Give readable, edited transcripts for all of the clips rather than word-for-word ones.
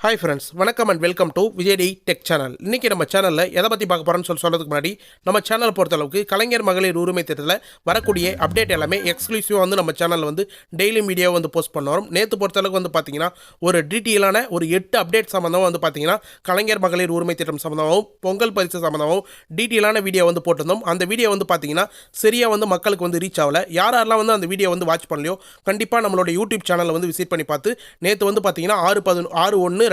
Hi friends, வணக்கம் and welcome to Vijay tech channel. இன்றைக்கி நம்ம சேனலில் எதை பற்றி பார்க்க போகிறோம்னு சொல்கிறதுக்கு முன்னாடி நம்ம சேனல் பொறுத்தளவுக்கு கலைஞர் மகளிர் உரிமை திட்டத்தில் வரக்கூடிய அப்டேட் எல்லாமே எக்ஸ்க்ளூசிவாக வந்து நம்ம சேனலில் வந்து டெய்லி வீடியோ வந்து போஸ்ட் பண்ணுறோம். நேற்று பொறுத்தளவுக்கு வந்து பார்த்தீங்கன்னா ஒரு டீட்டெயிலான ஒரு 8 அப்டேட் சம்மந்தமாக வந்து பார்த்தீங்கன்னா கலைஞர் மகளிர் உரிமை திட்டம் சம்மந்தமாகவும் பொங்கல் பரிசு சம்மந்தமாகவும் டீட்டெயிலான வீடியோ வந்து போட்டிருந்தோம். அந்த வீடியோ வந்து பார்த்தீங்கன்னா சரியாக வந்து மக்களுக்கு வந்து ரீச் ஆகலை. யாரெல்லாம் வந்து அந்த வீடியோ வந்து வாட்ச் பண்ணலையோ கண்டிப்பாக நம்மளோட யூடியூப் சேனலில் வந்து விசிட் பண்ணி பார்த்து நேற்று வந்து பார்த்தீங்கன்னா 6/1/2024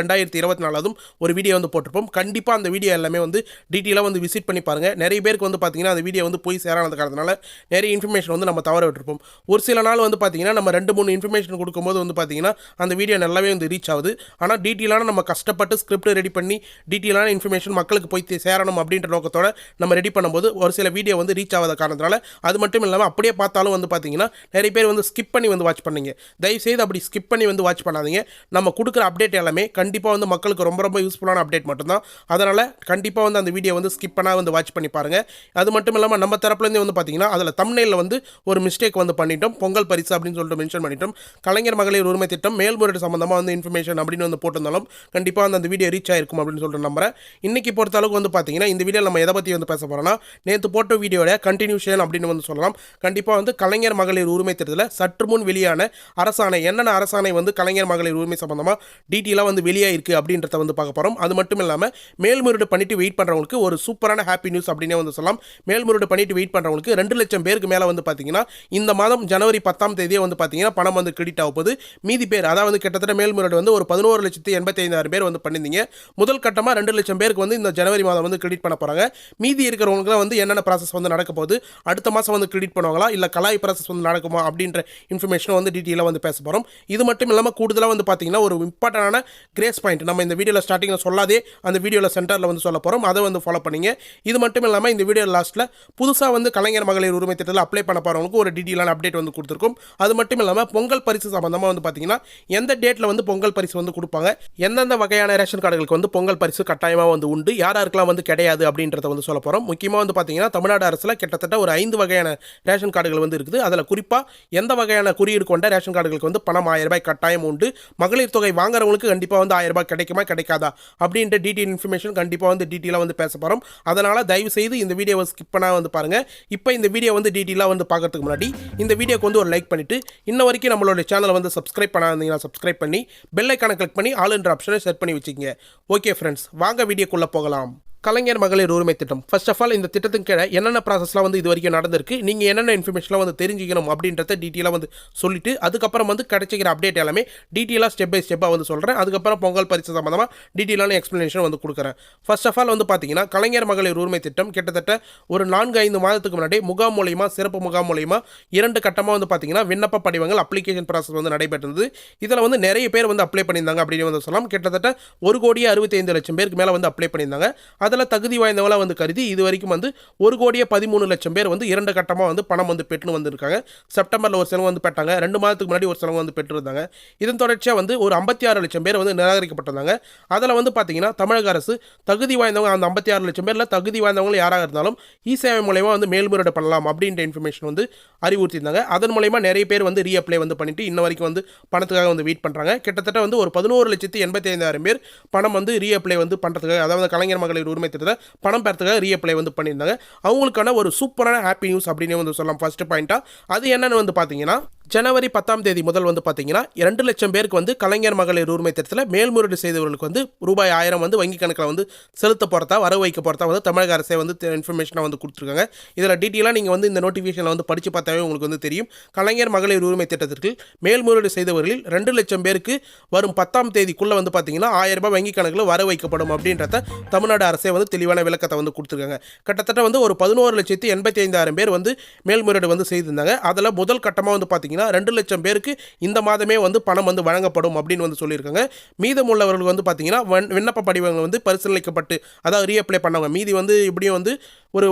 ஒரு வீடியோ வந்து போட்டிருப்போம். கண்டிப்பாக அந்த வீடியோ எல்லாமே வந்து டீட்டெயிலாக வந்து விசிட் பண்ணி பாருங்கள். நிறைய பேருக்கு வந்து பார்த்தீங்கன்னா அந்த வீடியோ வந்து போய் சேரானது காரணத்தினால நிறைய இன்ஃபர்மேஷன் வந்து நம்ம தவற விட்டுருப்போம். ஒரு சில நாள் வந்து பார்த்தீங்கன்னா நம்ம 2-3 இன்ஃபர்மேஷன் கொடுக்கும்போது வந்து பார்த்தீங்கன்னா அந்த வீடியோ நல்லாவே வந்து ரீச் ஆகுது. ஆனால் டீட்டெயிலான நம்ம கஷ்டப்பட்டு ஸ்கிரிப்ட் ரெடி பண்ணி டீட்டெயிலான இன்ஃபர்மேஷன் மக்களுக்கு போய் சேரணும் அப்படின்ற நோக்கத்தோட நம்ம ரெடி பண்ணும்போது ஒரு சில வீடியோ வந்து ரீச் ஆகாத காரணத்தினால அது மட்டும் இல்லாமல் அப்படியே பார்த்தாலும் வந்து பார்த்தீங்கன்னா நிறைய பேர் வந்து ஸ்கிப் பண்ணி வந்து வாட்ச் பண்ணீங்க. தயவுசெய்து அப்படி ஸ்கிப் பண்ணி வந்து வாட்ச் பண்ணாதீங்க. நம்ம கொடுக்குற அப்டேட் எல்லாமே கண்டிப்பாக வந்து மக்களுக்கு ரொம்ப யூஸ்ஃபுல்லான அப்டேட் மட்டும்தான். அதனால் கண்டிப்பாக வந்து அந்த வீடியோ வந்து ஸ்கிப் பண்ணால் வந்து வாட்ச் பண்ணி பாருங்கள். அது மட்டும் இல்லாமல் நம்ம தரப்புலேருந்து வந்து பார்த்தீங்கன்னா அதில் தம்ப்நெயிலில் வந்து ஒரு மிஸ்டேக் வந்து பண்ணிட்டோம். பொங்கல் பரிசு அப்படின்னு சொல்லிட்டு மென்ஷன் பண்ணிட்டோம். கலைஞர் மகளிர் உரிமை திட்டம் மேல்முறையீடு சம்மந்தமாக வந்து இன்ஃபர்மேஷன் அப்படின்னு வந்து போட்டிருந்தாலும் கண்டிப்பாக வந்து அந்த வீடியோ ரீச் ஆயிருக்கும் அப்படின்னு சொல்லிட்டு நம்புறேன். இன்றைக்கி பொறுத்த அளவுக்கு வந்து பார்த்தீங்கன்னா இந்த வீடியோ நம்ம எதை பற்றி வந்து பேச போகிறோம்னா நேற்று போட்ட வீடியோட கண்டினியூஷன் அப்படின்னு வந்து சொல்லலாம். கண்டிப்பாக வந்து கலைஞர் மகளிர் உரிமை திட்டத்தில் சற்று முன் வெளியான அரசாணை என்னென்ன அரசாணை வந்து கலைஞர் மகளிர் உரிமை சம்மந்தமாக டீட்டெயிலாக வந்து வெளியாயிருக்கு அப்படின்றத வந்து பார்க்க போகிறோம். அது மட்டும் இல்லாமல் மேல்முறையீடு பண்ணிட்டு வெயிட் பண்ணுறவங்களுக்கு ஒரு சூப்பரான ஹாப்பி நியூஸ் அப்படின்னே வந்து சொல்லலாம். மேல்முறையீடு பண்ணிட்டு வெயிட் பண்ணுறவங்களுக்கு 2 லட்சம் பேருக்கு மேலே வந்து பார்த்தீங்கன்னா இந்த மாதம் ஜனவரி 10ஆம் தேதியே வந்து பார்த்தீங்கன்னா பணம் வந்து கிரெடிட் ஆக போகுது. மீதி பேர் அதாவது கிட்டத்தட்ட மேல்முறையீடு வந்து ஒரு 11,85,000 பேர் வந்து பண்ணியிருந்தீங்க. முதல் கட்டமாக 2 லட்சம் பேருக்கு வந்து இந்த ஜனவரி மாதம் வந்து கிரெடிட் பண்ண போகிறாங்க. மீதி இருக்கிறவங்களுக்கு வந்து என்னென்ன ப்ராசஸ் வந்து நடக்க போகுது, அடுத்த மாதம் வந்து கிரெடிட் பண்ணுவாங்களா இல்லை கலாய் ப்ராசஸ் வந்து நடக்குமா அப்படின்ற இன்ஃபர்மேஷனும் வந்து டீட்டெயிலாக வந்து பேச போகிறோம். இது மட்டும் இல்லாமல் கூடுதலாக வந்து பார்த்தீங்கன்னா ஒரு இம்பார்ட்டண்டான கிரேஸ் பாயிண்ட் நம்ம இந்த வீடியோவில் ஸ்டார்டிங்கில் சொல்லாதே அந்த வீடியோவில் சென்டரில் வந்து சொல்ல போகிறோம். அதை வந்து ஃபாலோ பண்ணிங்க. இது மட்டும் இல்லாமல் இந்த வீடியோ லாஸ்ட்டில் புதுசாக வந்து கலைஞர் மகளிர் உரிமை திட்டத்தில் அப்ளை பண்ண போகிறவங்களுக்கு ஒரு டீட்டெயிலான அப்டேட் வந்து கொடுத்துருக்கும். அது மட்டும் இல்லாமல் பொங்கல் பரிசு சம்பந்தமாக வந்து பார்த்தீங்கன்னா எந்த டேட்டில் வந்து பொங்கல் பரிசு வந்து கொடுப்பாங்க, எந்தெந்த வகையான ரேஷன் கார்டுகளுக்கு வந்து பொங்கல் பரிசு கட்டாயமாக வந்து உண்டு, யாருக்கெல்லாம் வந்து கிடையாது அப்படின்றத வந்து சொல்ல போகிறோம். முக்கியமாக வந்து பார்த்தீங்கன்னா தமிழ்நாடு அரசில் கிட்டத்தட்ட ஒரு 5 வகையான ரேஷன் கார்டுகள் வந்து இருக்குது. அதில் குறிப்பாக எந்த வகையான குறியீடு கொண்ட ரேஷன் கார்டுகளுக்கு வந்து பணம் 1000 ரூபாய் கட்டாயம் உண்டு, மகளிர் தொகை வாங்குறவங்களுக்கு கண்டிப்பாக வந்து 1000 ரூபாய் கிடைக்குமா கிடைக்காதா அப்படின்ற டீட்டெயில் இன்ஃபர்மேஷன் கண்டிப்பாக வந்து டீட்டெயிலாக வந்து பேச போகிறோம். அதனால் தயவு செய்து இந்த வீடியோவை ஸ்கிப் பண்ணால் வந்து பாருங்கள். இப்போ இந்த வீடியோ வந்து டீட்டெயிலாக வந்து பார்க்கறதுக்கு முன்னாடி இந்த வீடியோக்கு வந்து ஒரு லைக் பண்ணிவிட்டு இன்ன வரைக்கும் நம்மளோட சேனலை வந்து சப்ஸ்கிரைப் பண்ணாதீங்கன்னா சப்ஸ்கிரைப் பண்ணி பெல் ஐக்கானை கிளிக் பண்ணி ஆல் என்ற ஆப்ஷனை செட் பண்ணி வச்சுக்கோங்க. ஓகே ஃப்ரெண்ட்ஸ், வாங்க வீடியோக்குள்ளே போகலாம். கலைஞர் மகளிர் உரிமை திட்டம். ஃபர்ஸ்ட் ஆஃப் ஆல் இந்த திட்டத்துக்கு கீழே என்னென்ன ப்ராசஸ்லாம் வந்து இது வரைக்கும் நடந்திருக்கு, நீங்கள் என்னென்ன இன்ஃபர்மேஷன்லாம் வந்து தெரிஞ்சுக்கணும் அப்படின்றத டீட்டெயிலாக வந்து சொல்லிட்டு அதுக்கப்புறம் வந்து கிடைச்சிக்கிற அப்டேட் எல்லாமே டீட்டெயிலாக ஸ்டெப் பை ஸ்டெப்பாக வந்து சொல்கிறேன். அதுக்கப்புறம் பொங்கல் பரிசு சம்மந்தமாக டீட்டெயிலான எக்ஸ்ப்ளனேஷன் வந்து கொடுக்குறேன். ஃபர்ஸ்ட் ஆஃப் ஆல் வந்து பார்த்தீங்கன்னா கலைஞர் மகளிர் உரிமை திட்டம் கிட்டத்தட்ட ஒரு 4-5 மாதத்துக்கு முன்னாடி முகாம் மூலியமாக சிறப்பு முகாம் மூலியமாக 2 கட்டமாக வந்து பார்த்தீங்கன்னா விண்ணப்ப படிவங்கள் அப்ளிகேஷன் ப்ராசஸ் வந்து நடைபெற்றது. இதில் வந்து நிறைய பேர் வந்து அப்ளை பண்ணியிருந்தாங்க அப்படின்னு வந்து சொல்லலாம். கிட்டத்தட்ட 1,65,00,000 பேருக்கு மேலே வந்து அப்ளை பண்ணியிருந்தாங்க. அதில் தகுதி வாய்ந்தவங்களாக வந்து கருதி இது வரைக்கும் வந்து 1,13,00,000 பேர் வந்து 2 கட்டமாக வந்து பணம் வந்து பெற்று வந்திருக்காங்க. செப்டம்பரில் ஒரு சிலவங்க வந்து பெற்றாங்க, 2 மாதத்துக்கு முன்னாடி ஒரு சிலவங்க வந்து பெற்றிருந்தாங்க. இதன் தொடர்ச்சியாக வந்து ஒரு 56 லட்சம் பேர் வந்து நிராகரிக்கப்பட்டிருந்தாங்க. அதில் வந்து பார்த்தீங்கன்னா தமிழக அரசு தகுதி வாய்ந்தவங்க அந்த 56 லட்சம் பேரில் தகுதி வாய்ந்தவங்க யாராக இருந்தாலும் இ-சேவை மூலயமா வந்து மேல்முறையீடு பண்ணலாம் அப்படின்ற இன்ஃபர்மேஷன் வந்து அறிவுறுத்தியிருந்தாங்க. அதன் மூலயமா நிறைய பேர் வந்து ரீஅப்ளை வந்து பண்ணிட்டு இன்ன வரைக்கும் வந்து பணத்துக்காக வந்து வெயிட் பண்ணுறாங்க. கிட்டத்தட்ட வந்து ஒரு 11,85,000 பேர் பணம் வந்து ரீஅப்ளை வந்து பண்ணுறதுக்காக, அதாவது கலைஞர் மகளிர் உரிமை திட்டத்தை பணம் பெறத்துக்காக ரீஅப்ளை வந்து பண்ணியிருந்தாங்க. அவங்களுக்கான ஒரு சூப்பரான ஹாப்பி நியூஸ் அப்படின்னு வந்து சொல்லலாம். ஃபர்ஸ்ட் பாயிண்டா அது என்னன்னு வந்து பார்த்தீங்கன்னா ஜனவரி 10ஆம் தேதி முதல் வந்து பார்த்தீங்கன்னா 2 லட்சம் பேருக்கு வந்து கலைஞர் மகளிர் உரிமை திட்டத்தில் மேல்முறையீடு செய்தவர்களுக்கு வந்து ரூபாய் 1000 வந்து வங்கி கணக்கில் வந்து செலுத்த போகிறதா வரவு வைக்க போகிறதா வந்து தமிழக அரசே வந்து இன்ஃபர்மேஷனாக வந்து கொடுத்துருக்காங்க. இதில் டீட்டெயிலாக நீங்கள் வந்து இந்த நோட்டிஃபிகேஷனில் வந்து படித்து பார்த்தாவே உங்களுக்கு வந்து தெரியும். கலைஞர் மகளிர் உரிமை திட்டத்திற்கு மேல்முறையீடு செய்தவர்களில் 2 லட்சம் பேருக்கு வரும் 10ஆம் தேதிக்குள்ளே வந்து பார்த்தீங்கன்னா 1000 ரூபாய் வங்கி கணக்கில் வரவு வைக்கப்படும் அப்படின்றத தமிழ்நாடு அரசே வந்து தெளிவான விளக்கத்தை வந்து கொடுத்துருக்காங்க. கிட்டத்தட்ட வந்து ஒரு 11,85,000 பேர் வந்து மேல்முறையீடு வந்து செய்திருந்தாங்க. அதில் முதல் கட்டமாக வந்து பார்த்தீங்கன்னா 2 லட்சம் பேருக்கு இந்த மாதமே வந்து பணம் வந்து வழங்கப்படும் அப்படின்னு வந்து சொல்லியிருக்காங்க. மீதம் உள்ளவர்களுக்கு வந்து பார்த்தீங்கன்னா விண்ணப்ப படிவங்கள் வந்து பரிசீலிக்கப்பட்டு அதாவது ரீஅப்ளை பண்ணவங்க மீதி வந்து இப்படியும் வந்து ஒரு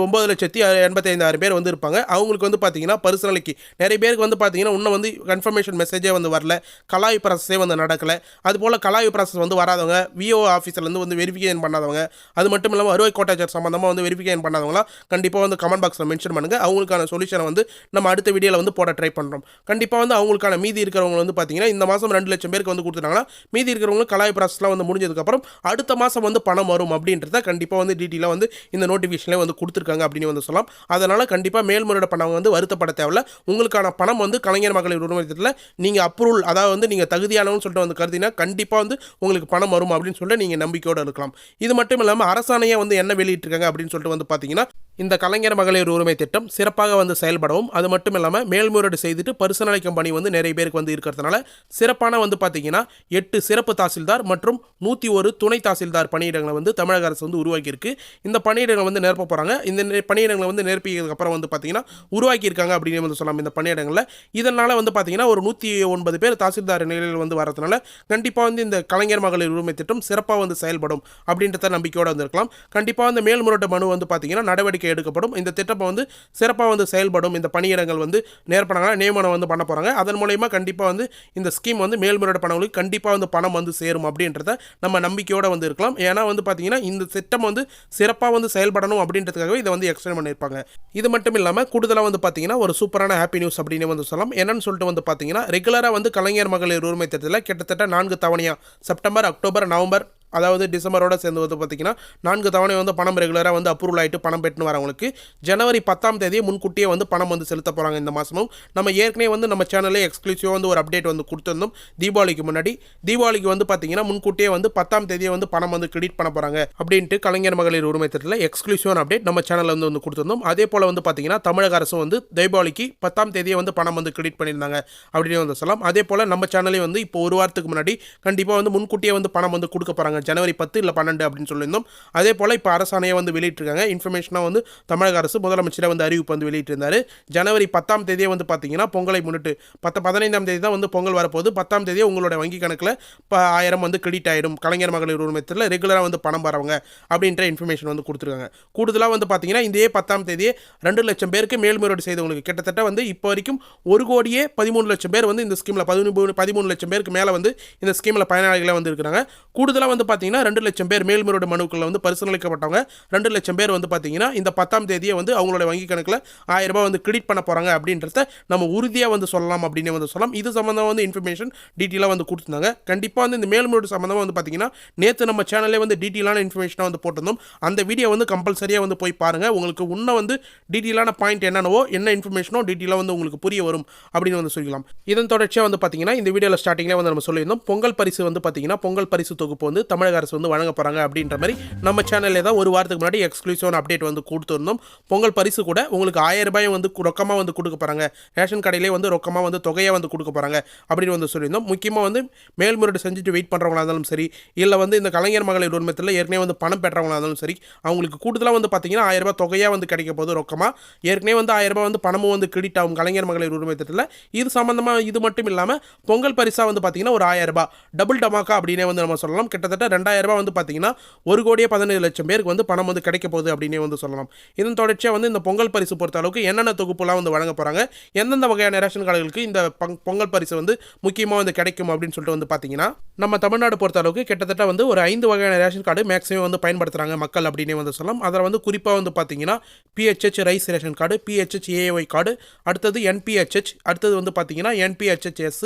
9,85,000 பேர் வந்து இருப்பாங்க. அவங்களுக்கு வந்து பார்த்தீங்கன்னா பர்சனலிக்கு நிறைய பேருக்கு வந்து பார்த்தீங்கன்னா இன்னும் வந்து கன்ஃபர்மேஷன் மெசேஜே வந்து வரல, கலாய்வு ப்ராசஸே வந்து நடக்கல. அதுபோல் கலாய்வு ப்ராசஸ் வந்து வராதவங்க, விஓ ஆஃபீஸ்லேருந்து வந்து வெரிஃபிகேஷன் பண்ணாதவங்க, அது மட்டும் இல்லாமல் வருவாய் கோட்டாச்சார் சம்மந்தமாக வந்து வெரிஃபிகேஷன் பண்ணாதவங்களாம் கண்டிப்பாக வந்து கமெண்ட் பாக்ஸில் மென்ஷன் பண்ணுங்கள். அவங்களுக்கான சொல்யூஷனை வந்து நம்ம அடுத்த வீடியோவில் வந்து போட ட்ரை பண்ணுறோம். கண்டிப்பாக வந்து அவங்களுக்கான மீதி இருக்கிறவங்க வந்து பார்த்தீங்கன்னா இந்த மாதம் 2 லட்சம் பேருக்கு வந்து கொடுத்துட்டாங்கன்னா மீதி இருக்கிறவங்களுக்கு கலாய்வு ப்ராசஸ்லாம் வந்து முடிஞ்சதுக்கப்புறம் அடுத்த மாதம் வந்து பணம் வரும் அப்படின்றத கண்டிப்பாக வந்து டீட்டெயிலாக வந்து இந்த நோட்டிஃபிகேஷன்லேயே வந்து கொடுத்துருக்காங்க அப்படின்னு வந்து சொல்லலாம். அதனால் கண்டிப்பாக மேல்முறையீடு பண்ணவங்க வந்து வருத்தப்பட தேவையில்ல. உங்களுக்கான பணம் வந்து கலைஞர் மகளிர் உரிமை திட்டத்தில் நீங்கள் அப்ரூவல், அதாவது வந்து நீங்கள் தகுதியானவன்னு சொல்லிட்டு வந்து கருதினா கண்டிப்பாக வந்து உங்களுக்கு பணம் வரும் அப்படின்னு சொல்லிட்டு நீங்கள் நம்பிக்கையோடு இருக்கலாம். இது மட்டும் இல்லாமல் அரசாணையாக வந்து என்ன வெளியிட்டிருக்காங்க அப்படின்னு சொல்லிட்டு வந்து பார்த்தீங்கன்னா இந்த கலைஞர் மகளிர் உரிமை திட்டம் சிறப்பாக வந்து செயல்படவும், அது மட்டும் இல்லாமல் மேல்முறையீடு செய்துட்டு பரிசீலனைக்கும் பணி வந்து நிறைய பேருக்கு வந்து இருக்கிறதுனால சிறப்பான வந்து பார்த்தீங்கன்னா 8 சிறப்பு தாசில்தார் மற்றும் 101 துணை தாசில்தார் பணியிடங்களை வந்து தமிழக அரசு வந்து உருவாக்கியிருக்கு. இந்த பணியிடங்களை வந்து நிரப்ப போகிறாங்க. இந்த பணியிடங்களை வந்து நிரப்பியதுக்கப்புறம் வந்து பார்த்தீங்கன்னா உருவாக்கியிருக்காங்க அப்படின்னு வந்து சொல்லலாம் இந்த பணியிடங்களில். இதனால் வந்து பார்த்தீங்கன்னா ஒரு 109 பேர் தாசில்தார் நிலையில் வந்து வரதுனால கண்டிப்பாக வந்து இந்த கலைஞர் மகளிர் உரிமை திட்டம் சிறப்பாக வந்து செயல்படும் அப்படின்றத நம்பிக்கையோடு வந்திருக்கலாம். கண்டிப்பாக வந்து மேல்முறையீட்டு மனு வந்து பார்த்தீங்கன்னா நடவடிக்கை எடுக்கப்படும். இந்த திட்டம் வந்து சிறப்பாக வந்து செயல்படும். இந்த பணியிடங்கள் வந்து நிரப்பனாங்கன்னா நியமனம் வந்து பண்ண போகிறாங்க. அதன் மூலயமா கண்டிப்பாக வந்து இந்த ஸ்கீம் வந்து மேல்முறையீடு பண்ணவங்களுக்கு கண்டிப்பாக வந்து பணம் வந்து சேரும் அப்படின்றத நம்ம நம்பிக்கையோடு வந்து இருக்கலாம். ஏன்னா வந்து பார்த்தீங்கன்னா இந்த திட்டம் வந்து சிறப்பாக வந்து செயல்படணும் அப்படின்றதுக்காகவே இதை வந்து எக்ஸ்டெண்ட் பண்ணியிருப்பாங்க. இது மட்டும் இல்லாமல் கூடுதலாக வந்து பார்த்தீங்கன்னா ஒரு சூப்பரான ஹாப்பி நியூஸ் அப்படின்னு வந்து சொல்லலாம். என்னன்னு சொல்லிட்டு வந்து பார்த்தீங்கன்னா ரெகுலராக வந்து கலைஞர் மகளிர் உரிமை திட்டத்தில் கிட்டத்தட்ட 4 தவணையாக செப்டம்பர், அக்டோபர், நவம்பர், அதாவது டிசம்பரோட சேர்ந்து வந்து பார்த்தீங்கன்னா 4 தவணை வந்து பணம் ரெகுலராக வந்து அப்ரூவல் ஆகிட்டு பணம் பெற்றுன்னு வரவங்களுக்கு ஜனவரி 10ஆம் தேதி முன்கூட்டியே வந்து பணம் வந்து செலுத்த போகிறாங்க. இந்த மாதமும் நம்ம ஏற்கனவே வந்து நம்ம சேனலே எக்ஸ்க்ளூசிவாக வந்து ஒரு அப்டேட் வந்து கொடுத்துருந்தோம் தீபாவளிக்கு முன்னாடி. தீபாவளிக்கு வந்து பார்த்தீங்கன்னா முன்கூட்டியே வந்து 10ஆம் தேதியே வந்து பணம் வந்து கிரெடிட் பண்ண போகிறாங்க அப்படின்ட்டு கலைஞர் மகளிர் உரிமை திட்டத்தில் எக்ஸ்க்ளூசிவான அப்டேட் நம்ம சேனலில் வந்து கொடுத்துருந்தோம். அதே போல் வந்து பார்த்தீங்கன்னா தமிழக அரசும் வந்து தீபாவளிக்கு 10ஆம் தேதியே வந்து பணம் வந்து கிரெடிட் பண்ணியிருந்தாங்க அப்படின்னு வந்து சொல்லலாம். அதே போல் நம்ம சேனலே வந்து இப்போ ஒரு வாரத்துக்கு முன்னாடி கண்டிப்பாக வந்து முன்கூட்டியே வந்து பணம் வந்து கொடுக்க போகிறாங்க ஜனவரி 10 இல்லை 12 அப்படின்னு சொல்லியிருந்தோம். அதே போல் இப்போ அரசாணையை வந்து வெளியிட்டிருக்காங்க. இன்ஃபர்மேஷனாக வந்து தமிழக அரசு முதலமைச்சரை வந்து அறிவிப்பு வந்து வெளியிட்டிருந்தார். ஜனவரி 10ஆம் தேதியே வந்து பார்த்தீங்கன்னா பொங்கலை முன்னிட்டு 15ஆம் தேதி தான் வந்து பொங்கல் வரப்போகுது. 10ஆம் தேதியே உங்களோட வங்கி கணக்கில் இப்போ 1000 வந்து கிரெடிட் ஆகிடும். கலைஞர் மகளிர் உரிமையத்தில் ரெகுலராக வந்து பணம் வரவங்க அப்படின்ற இன்ஃபர்மேஷன் வந்து கொடுத்துருக்காங்க. கூடுதலாக வந்து பார்த்தீங்கன்னா இதே 10ஆம் தேதியே 2 லட்சம் பேருக்கு மேல்முறையீடு செய்தவங்களுக்கு கிட்டத்தட்ட வந்து இப்போ வரைக்கும் 1,13,00,000 பேர் வந்து இந்த ஸ்கீமில் 13 லட்சம் பேருக்கு மேலே வந்து இந்த ஸ்கீமில் பயனாளிகளாக வந்து இருக்கிறாங்க. கூடுதலாக வந்து பார்த்தீங்கன்னா 2 லட்சம் பேர் மேல்முறையீடு மனுக்களில் வந்து பரிசீலிக்கப்பட்டவங்க 2 லட்சம் பேர் வந்து பார்த்தீங்கன்னா இந்த 10ஆம் தேதியை வந்து அவங்களோட வங்கி கணக்கில் 1000 ரூபாய் வந்து கிரெடிட் பண்ண போகிறாங்க அப்படின்றத நம்ம உறுதியாக வந்து சொல்லலாம் அப்படின்னு வந்து சொல்லலாம். இது சம்மந்தமாக வந்து இன்ஃபர்மேஷன் டீட்டெயிலாக வந்து கொடுத்துருந்தாங்க. கண்டிப்பாக வந்து இந்த மேல்முறையீடு சம்மந்தமாக வந்து பார்த்தீங்கன்னா நேற்று நம்ம சேனலே வந்து டீட்டெயிலான இன்ஃபர்மேஷனாக வந்து போட்டிருந்தோம். அந்த வீடியோ வந்து கம்பல்சரியாக வந்து போய் பாருங்கள். உங்களுக்கு இன்னும் வந்து டீட்டெயிலான பாயிண்ட் என்னென்னவோ என்ன இன்ஃபர்மேஷனோ டீட்டெயிலாக வந்து உங்களுக்கு புரிய வரும் அப்படின்னு வந்து சொல்லலாம். இதன் தொடர்ச்சியாக வந்து பார்த்தீங்கன்னா இந்த வீடியோவில் ஸ்டார்டிங்கில் வந்து நம்ம சொல்லியிருந்தோம் பொங்கல் பரிசு வந்து பார்த்தீங்கன்னா பொங்கல் பரிசு தொகுப்பு வந்து தமிழக அரசு வந்து வழங்க போகிறாங்க அப்படின்ற மாதிரி நம்ம சேனலில் தான் ஒரு வாரத்துக்கு முன்னாடி எக்ஸ்க்ளூசிவான அப்டேட் வந்து கொடுத்துருந்தோம். பொங்கல் பரிசு கூட உங்களுக்கு 1000 ரூபாய் வந்து ரொக்கமாக வந்து கொடுக்க போகிறாங்க. ரேஷன் கடையிலே வந்து ரொக்கமாக வந்து தொகையாக வந்து கொடுக்க போகிறாங்க அப்படின்னு வந்து சொல்லியிருந்தோம். முக்கியமாக வந்து மேல்முறையீடு செஞ்சுட்டு வெயிட் பண்ணுறவங்களா இருந்தாலும் சரி, இல்லை வந்து இந்த கலைஞர் மகளிர் உரிமையத்தில் ஏற்கனவே வந்து பணம் பெற்றவங்களா இருந்தாலும் சரி, அவங்களுக்கு கூடுதலாக வந்து பார்த்தீங்கன்னா 1000 ரூபாய் தொகையாக வந்து கிடைக்க போது ரொக்கமாக. ஏற்கனவே வந்து 1000 ரூபாய் வந்து பணமும் வந்து கிரெடிட் ஆகும் கலைஞர் மகளிர் உரிமையத்தில். இது சம்மந்தமாக இது மட்டும் இல்லாமல் பொங்கல் பரிசாக வந்து பார்த்தீங்கன்னா ஒரு 1000 ரூபாய் டபுள் டமாக்கா அப்படின்னே வந்து நம்ம சொல்லலாம். கிட்டத்தட்ட 2000 ரூபாய் வந்து பார்த்தீங்கன்னா 1,17,00,000 பேருக்கு வந்து பணம் வந்து கிடைக்க போகுது அப்படின்னே வந்து சொல்லலாம். இதன் தொடர்ச்சியாக வந்து இந்த பொங்கல் பரிசு பொறுத்த அளவுக்கு என்னென்ன தொகுப்புலாம் வந்து வழங்க போகிறாங்க, எந்தெந்த வகையான ரேஷன் கார்டுகளுக்கு இந்த பொங்கல் பரிசு வந்து முக்கியமாக வந்து கிடைக்கும் அப்படின்னு சொல்லிட்டு வந்து பார்த்தீங்கன்னா நம்ம தமிழ்நாடு பொறுத்த அளவுக்கு கிட்டத்தட்ட வந்து ஒரு 5 வகையான ரேஷன் கார்டு மேக்ஸிமம் வந்து பயன்படுத்துகிறாங்க மக்கள் அப்படின்னே வந்து சொல்லலாம். அதில் வந்து குறிப்பாக வந்து பார்த்தீங்கன்னா PHH rice ration card, PHH AOY card, அடுத்தது NPHH, அடுத்தது வந்து பார்த்தீங்கன்னா NPHHS,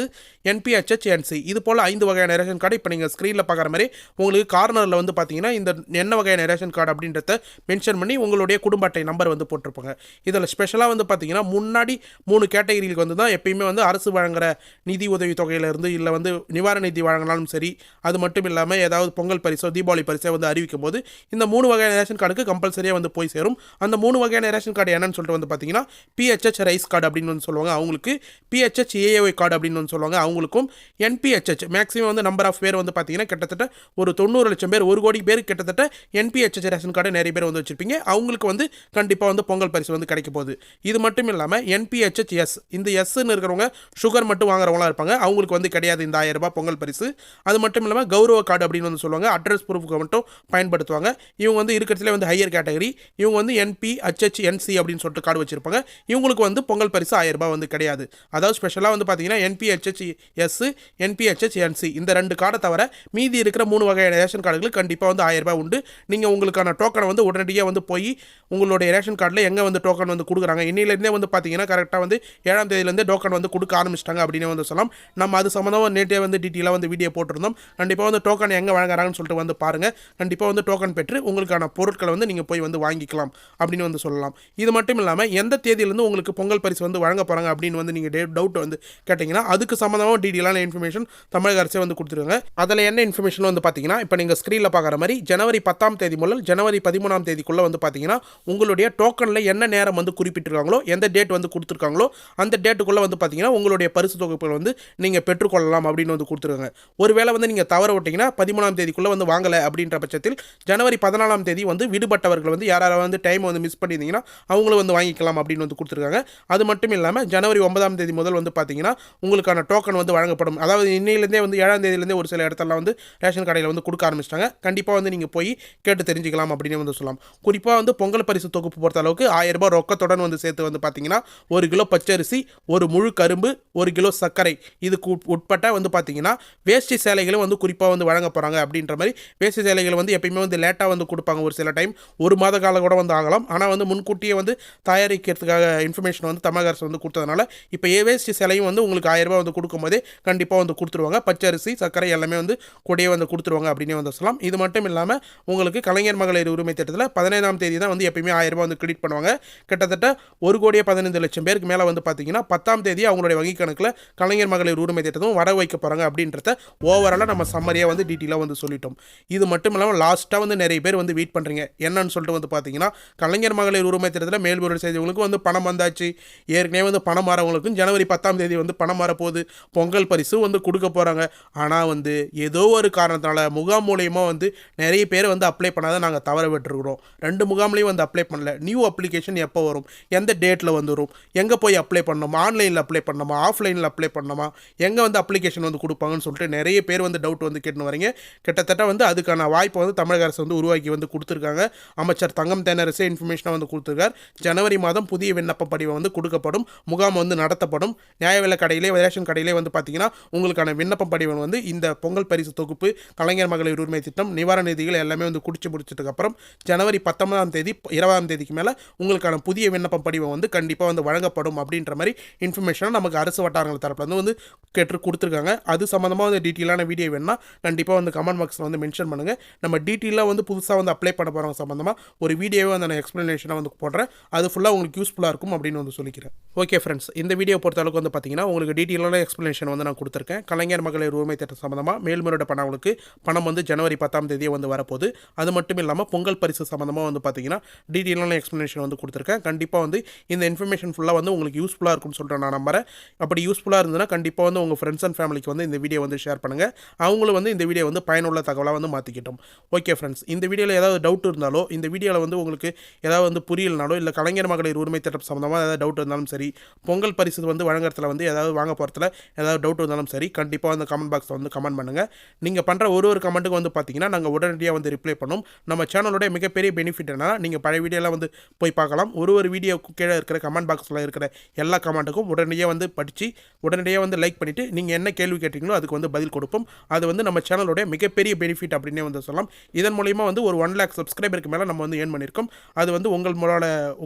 NPHHNC, இது போல் 5 வகையான ரேஷன் கார்டு இப்போ நீங்கள் ஸ்க்ரீனில் பார்க்குற மாதிரி உங்களுக்கு கார்னரில் வந்து பார்த்தீங்கன்னா இந்த என்ன வகையான ரேஷன் கார்டு அப்படின்றத மென்ஷன் பண்ணி உங்களுடைய குடும்ப அட்டை நம்பர் வந்து போட்டிருப்பாங்க. இதில் ஸ்பெஷலாக வந்து பார்த்தீங்கன்னா முன்னாடி 3 கேட்டகரிக்கு வந்து தான் எப்பயுமே வந்து அரசு வழங்குற நிதி உதவி தொகையிலேருந்து இல்லை வந்து நிவாரண நிதி வழங்கினாலும் சரி, அது மட்டும் இல்லாமல் ஏதாவது பொங்கல் பரிசோ தீபாவளி பரிசோ வந்து அறிவிக்கும் போது இந்த 3 வகையான ரேஷன் கார்டுக்கு கம்பல்சரியாக வந்து போய் சேரும். அந்த 3 வகையான ரேஷன் கார்டு என்னன்னு சொல்லிட்டு வந்து பார்த்தீங்கன்னா PHH ரைஸ் கார்டு அப்படின்னு வந்து சொல்லுவாங்க அவங்களுக்கு, PHH AOY கார்டு அப்படின்னு வந்து சொல்லுவாங்க அவங்களுக்கும், NPHH மேக்ஸிமம் வந்து நம்பர் ஆஃப் பேர் வந்து பார்த்தீங்கன்னா கிட்டத்தட்ட ஒரு 90 லட்சம் பேர் 1 கோடி பேர் கிட்டத்தட்ட என்பிஹெச்ஹெச் ரேஷன் கார்டு நிறைய பேர் வந்து வச்சிருப்பீங்க. அவங்களுக்கு வந்து கண்டிப்பாக வந்து பொங்கல் பரிசு வந்து கிடைக்க போகுது. இது மட்டும் இல்லாமல் என்பிஹெச்ஹெச் இந்த எஸ்ன்னு இருக்கிறவங்க சுகர் மட்டும் வாங்குறவங்களாம் இருப்பாங்க. அவங்களுக்கு வந்து கிடையாது இந்த 1000 ரூபாய் பொங்கல் பரிசு. அது மட்டும் இல்லாமல் கௌரவ கார்டு அப்படின்னு வந்து சொல்லுவாங்க. அட்ரஸ் ப்ரூஃப்க்கு மட்டும் பயன்படுத்துவாங்க. இவங்க வந்து இருக்கிறதுல வந்து ஹையர் கேட்டகரி. இவங்க வந்து என்பிஹெச்என்சி அப்படின்னு சொல்லிட்டு கார்டு வச்சிருப்பாங்க. இவங்களுக்கு வந்து பொங்கல் பரிசு 1000 ரூபாய் வந்து கிடையாது. அதாவது ஸ்பெஷலாக வந்து பார்த்தீங்கன்னா என்பிஹெச்எஸ் என்பிஹெச்என்சி இந்த 2 கார்டை தவிர மீதி இருக்கிற 3 வகையான ரேஷன் கார்டுகளுக்கு கண்டிப்பாக வந்து 1000 ரூபாய் உண்டு. நீங்கள் உங்களுக்கான டோக்கனை வந்து உடனடியாக வந்து போய் உங்களுடைய ரேஷன் கார்டில் எங்கே வந்து டோக்கன் வந்து கொடுக்குறாங்க. இன்னிலேருந்தே வந்து பார்த்தீங்கன்னா கரெக்டாக வந்து 7ஆம் தேதியிலேருந்தே டோக்கன் வந்து கொடுக்க ஆரம்பிச்சிட்டாங்க அப்படின்னு வந்து சொல்லலாம். நம்ம அது சம்மந்தமாக நேற்றே வந்து டீட்டெயிலாக வந்து வீடியோ போட்டிருந்தோம். கண்டிப்பாக வந்து டோக்கன் எங்கே வழங்குறாங்கன்னு சொல்லிட்டு வந்து பாருங்கள். கண்டிப்பாக வந்து டோக்கன் பெற்று உங்களுக்கான பொருட்களை வந்து நீங்கள் போய் வந்து வாங்கிக்கலாம் அப்படின்னு வந்து சொல்லலாம். இது மட்டும் இல்லாமல் எந்த தேதியிலேருந்து உங்களுக்கு பொங்கல் பரிசு வந்து வழங்க போகிறாங்க அப்படின்னு வந்து நீங்கள் டவுட் வந்து கேட்டிங்கன்னா அதுக்கு சம்மந்தமாக டீட்டெயிலான இன்ஃபர்மேஷன் தமிழக அரசே வந்து கொடுத்துருவாங்க. அதில் என்ன இன்ஃபர்மேஷன் வந்து பார்த்தீங்கன்னா இப்போ நீங்கள் ஸ்க்ரீனில் பார்க்குற மாதிரி ஜனவரி 10ஆம் தேதி முதல் ஜனவரி 13ஆம் தேதிக்குள்ளே வந்து பார்த்தீங்கன்னா உங்களுடைய டோக்கனில் என்ன நேரம் வந்து குறிப்பிட்டிருக்காங்களோ எந்த டேட் வந்து கொடுத்துருக்காங்களோ அந்த டேட்டுக்குள்ளே வந்து பார்த்தீங்கன்னா உங்களுடைய பரிசு தொகுப்புகள் வந்து நீங்கள் பெற்றுக்கொள்ளலாம் அப்படின்னு வந்து கொடுத்துருக்காங்க. ஒருவேளை வந்து நீங்கள் தவற விட்டீங்கன்னா 13ஆம் தேதிக்குள்ளே வந்து வாங்கலை அப்படின்ற பட்சத்தில் ஜனவரி 14ஆம் தேதி வந்து விடுபட்டவர்கள் வந்து யாராவது வந்து டைம் வந்து மிஸ் பண்ணியிருந்தீங்கன்னா அவங்களும் வந்து வாங்கிக்கலாம் அப்படின்னு வந்து கொடுத்துருக்காங்க. அது மட்டும் இல்லாமல் ஜனவரி 9ஆம் தேதி முதல் வந்து பார்த்தீங்கன்னா உங்களுக்கான டோக்கன் வந்து வழங்கப்படும். அதாவது இன்னையிலேருந்தே வந்து 7ஆம் தேதியிலேருந்தே ஒரு சில இடத்துலலாம் வந்து ரேஷன் கடையில் வந்து கொடுக்க ஆரம்பிச்சிட்டாங்க. கண்டிப்பாக வந்து நீங்கள் போய் கேட்டு தெரிஞ்சுக்கலாம் அப்படின்னு வந்து சொல்லலாம். குறிப்பாக வந்து பொங்கல் பரிசு தொகுப்பு பொறுத்த அளவுக்கு 1000 ரூபாய் ரொக்கத்துடன் வந்து சேர்த்து வந்து பார்த்தீங்கன்னா 1 கிலோ பச்சரிசி, ஒரு முழு கரும்பு, 1 கிலோ சர்க்கரை இதுக்கு உட்பட்ட வந்து பார்த்தீங்கன்னா வேஷ்டி சேலைகளும் வந்து குறிப்பாக வந்து வழங்க போகிறாங்க அப்படின்ற மாதிரி. வேஷ்டி சேலைகள் வந்து எப்பயுமே வந்து லேட்டாக வந்து கொடுப்பாங்க. ஒரு சில டைம் 1 மாத காலம் கூட வந்து ஆகலாம். ஆனால் வந்து முன்கூட்டியே வந்து தயாரிக்கிறதுக்காக இன்ஃபர்மேஷன் வந்து தமிழக அரசு வந்து கொடுத்ததுனால இப்போ வேஷ்டி சேலையும் வந்து உங்களுக்கு 1000 ரூபாய் வந்து கொடுக்கும்போதே கண்டிப்பாக வந்து கொடுத்துருவாங்க. பச்சரிசி சர்க்கரை எல்லாமே வந்து கூடயே வந்து கொடுத்துருவாங்க அப்படின்னு வந்து சொல்லலாம். இது மட்டும் இல்லாமல் உங்களுக்கு கலைஞர் மகளிர் உரிமை திட்டத்தில் 15ஆம் தேதி தான் வந்து எப்பயுமே 1000 ரூபாய் வந்து கிரெடிட் பண்ணுவாங்க. கிட்டத்தட்ட 1,15,00,000 பேருக்கு மேலே வந்து பார்த்தீங்கன்னா 10ஆம் தேதி அவங்களுடைய வங்கி கணக்கில் கலைஞர் மகளிர் உரிமை திட்டத்தும் வர வைக்க போகிறாங்க அப்படின்றத ஓவராலாக நம்ம சம்மரியாக வந்து டீட்டெயிலாக வந்து சொல்லிட்டோம். இது மட்டும் இல்லாமல் லாஸ்ட்டாக வந்து நிறைய பேர் வந்து வெயிட் பண்ணுறீங்க என்னன்னு சொல்லிட்டு வந்து பார்த்தீங்கன்னா கலைஞர் மகளிர் உரிமை திட்டத்தில் மேல்முறையீடு செய்தவங்களுக்கு வந்து பணம் வந்தாச்சு. ஏற்கனவே வந்து பணம் மாறவங்களுக்கும் ஜனவரி 10ஆம் தேதி வந்து பணம் மாறப்போகுது. பொங்கல் பரிசு வந்து கொடுக்க போகிறாங்க. ஆனால் வந்து ஏதோ ஒரு காரணத்தினால முகாம் மூலியமாக வந்து நிறைய பேர் வந்து அப்ளை பண்ணாத நாங்கள் தவற விட்டுருக்குறோம். 2 முகாம்லேயும் வந்து அப்ளை பண்ணல. நியூ அப்ளிகேஷன் எப்போ வரும், எந்த டேட்டில் வந்து வரும், எங்கே போய் அப்ளை பண்ணணுமா, ஆன்லைனில் அப்ளை பண்ணணுமா, ஆஃப்லைனில் அப்ளை பண்ணணுமா, எங்கே வந்து அப்ளிகேஷன் வந்து கொடுப்பாங்கன்னு சொல்லிட்டு நிறைய பேர் வந்து டவுட் வந்து கேட்டுன்னு வரீங்க. கிட்டத்தட்ட வந்து அதுக்கான வாய்ப்பை வந்து தமிழக அரசு வந்து உருவாக்கி வந்து கொடுத்துருக்காங்க. அமைச்சர் தங்கம் தென்னரசே இன்ஃபர்மேஷனை வந்து கொடுத்துருக்கார். ஜனவரி மாதம் புதிய விண்ணப்ப படிவம் வந்து கொடுக்கப்படும். முகாம் வந்து நடத்தப்படும். நியாய விலை கடையிலே ரேஷன் கடையிலே வந்து பார்த்தீங்கன்னா உங்களுக்கான விண்ணப்ப படிவம் வந்து இந்த பொங்கல் பரிசு தொகுப்பு கலைஞர் மகளிர் உரிமை திட்டம் நிவாரண நிதிகள் எல்லாமே வந்து முடிச்சதுக்கு அப்புறம் ஜனவரி 19ஆம் தேதி 20ஆம் தேதிக்கு மேலே உங்களுக்கான புதிய விண்ணப்ப படிவம் வந்து கண்டிப்பாக வந்து வழங்கப்படும் அப்படின்ற மாதிரி இன்ஃபர்மேஷனை நமக்கு அரசு வட்டாரங்கள் தரப்புல வந்து கேட்டு கொடுத்துருக்காங்க. அது சம்மந்தமாக வந்து டீட்டெயிலான வீடியோ வேணும்னா கண்டிப்பாக வந்து கமெண்ட் பாக்ஸில் வந்து மென்ஷன் பண்ணுங்கள். நம்ம டீட்டெயிலாக வந்து புதுசாக வந்து அப்ளை பண்ண போகிறவங்க சம்மந்தமாக ஒரு வீடியோவே வந்து நான் எக்ஸ்ப்ளனேஷனாக வந்து போடுறேன். அது ஃபுல்லாக உங்களுக்கு யூஸ்ஃபுல்லாக இருக்கும் அப்படின்னு வந்து சொல்லிக்கிறேன். ஓகே ஃப்ரெண்ட்ஸ், இந்த வீடியோ பொறுத்தளவுக்கு வந்து பார்த்தீங்கன்னா உங்களுக்கு டீட்டெயிலான எக்ஸ்ப்ளனேஷன் வந்து நான் கொடுத்துருக்கேன். கலைஞர் மகளிர் உரிமை திட்டம் சம்மந்தமாக மேல்முறையீடு பண்ணவங்களுக்கு பணம் வந்து ஜனவரி 10ஆம் தேதியே வந்து வரப்போகுது. அது மட்டும் இல்லாமல் பொங்கல் பரிசு சம்மந்தமாக வந்து பார்த்தீங்கன்னா டீட்டெயிலான எக்ஸ்ப்ளனேஷன் வந்து கொடுத்துருக்கேன். கண்டிப்பாக வந்து இந்த இன்ஃபர்மேஷன் ஃபுல்லாக வந்து உங்களுக்கு யூஸ்ஃபுல்லாக இருக்கும்னு சொல்லிட்டு நான் நம்புறேன். அப்படி யூஸ்ஃபுல்லாக இருந்ததுன்னா கண்டிப்பாக வந்து உங்கள் ஃப்ரெண்ட்ஸ் அண்ட் ஃபேமிலிக்கு வந்து இந்த வீடியோ வந்து ஷேர் பண்ணுங்கள். அவங்களும் வந்து இந்த வீடியோ வந்து பயனுள்ள தகவலாக வந்து மாற்றிக்கிட்டோம். ஓகே ஃப்ரெண்ட்ஸ், இந்த வீடியோவில் ஏதாவது டவுட் இருந்தாலோ இந்த வீடியோவில் வந்து உங்களுக்கு ஏதாவது வந்து புரியலனாலோ இல்லை கலைஞர் மகளிர் உரிமை திட்டம் சம்மந்தமாக ஏதாவது டவுட் இருந்தாலும் சரி, பொங்கல் பரிசு வந்து வழங்குறதுல வந்து ஏதாவது வாங்க போகிறதுல ஏதாவது டவுட் இருந்தாலும் சரி கண்டிப்பாக அந்த கமெண்ட் பாக்ஸில் வந்து கமெண்ட் பண்ணுங்கள். நீங்கள் பண்ணுற ஒரு கமெண்ட்டுக்கு வந்து பார்த்தீங்கன்னா நாங்கள் உடனடியாக வந்து ரிப்ளை பண்ணோம். நம்ம சேனலோட மிகப்பெரிய பெனிஃபிட் என்ன, நீங்கள் பழைய வீடியோலாம் வந்து போய் பார்க்கலாம். ஒரு வீடியோக்கு கீழே இருக்கிற கமெண்ட் பாக்ஸில் இருக்கிற எல்லா கமெண்ட்டுக்கும் உடனடியாக வந்து படித்து உடனடியாக வந்து லைக் பண்ணிவிட்டு நீங்கள் என்ன கேள்வி கேட்டீங்களோ அதுக்கு வந்து பதில் கொடுப்போம். அது வந்து நம்ம சேனலோட மிகப்பெரிய பெனிஃபிட் அப்படின்னே வந்து சொல்லலாம். இதன் மூலிமா வந்து ஒரு 1 lakh சப்ஸ்கிரைபருக்கு மேலே நம்ம வந்து ஏர்ன் பண்ணியிருக்கோம். அது வந்து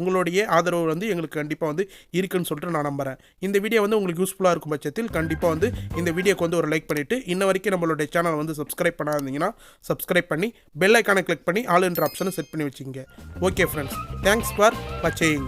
உங்களுடைய ஆதரவு வந்து எங்களுக்கு கண்டிப்பாக வந்து இருக்குன்னு சொல்லிட்டு நான் நம்புகிறேன். இந்த வீடியோ வந்து உங்களுக்கு யூஸ்ஃபுல்லாக இருக்கும் பட்சத்தில் கண்டிப்பாக வந்து இந்த வீடியோக்கு வந்து ஒரு லைக் பண்ணிவிட்டு இன்ன வரைக்கும் நம்மளுடைய சேனல் வந்து சப்ஸ்கிரைப் பண்ணாதீங்கன்னா சப்ஸ்கிரைப் பண்ணி பெல் ஐக்கானை கிளிக் பண்ணி ஆல் என்ற ஆப்ஷனை செட் பண்ணி வச்சுங்க. ஓகே ஃப்ரெண்ட்ஸ், தேங்க்ஸ் ஃபார் வாட்சிங்.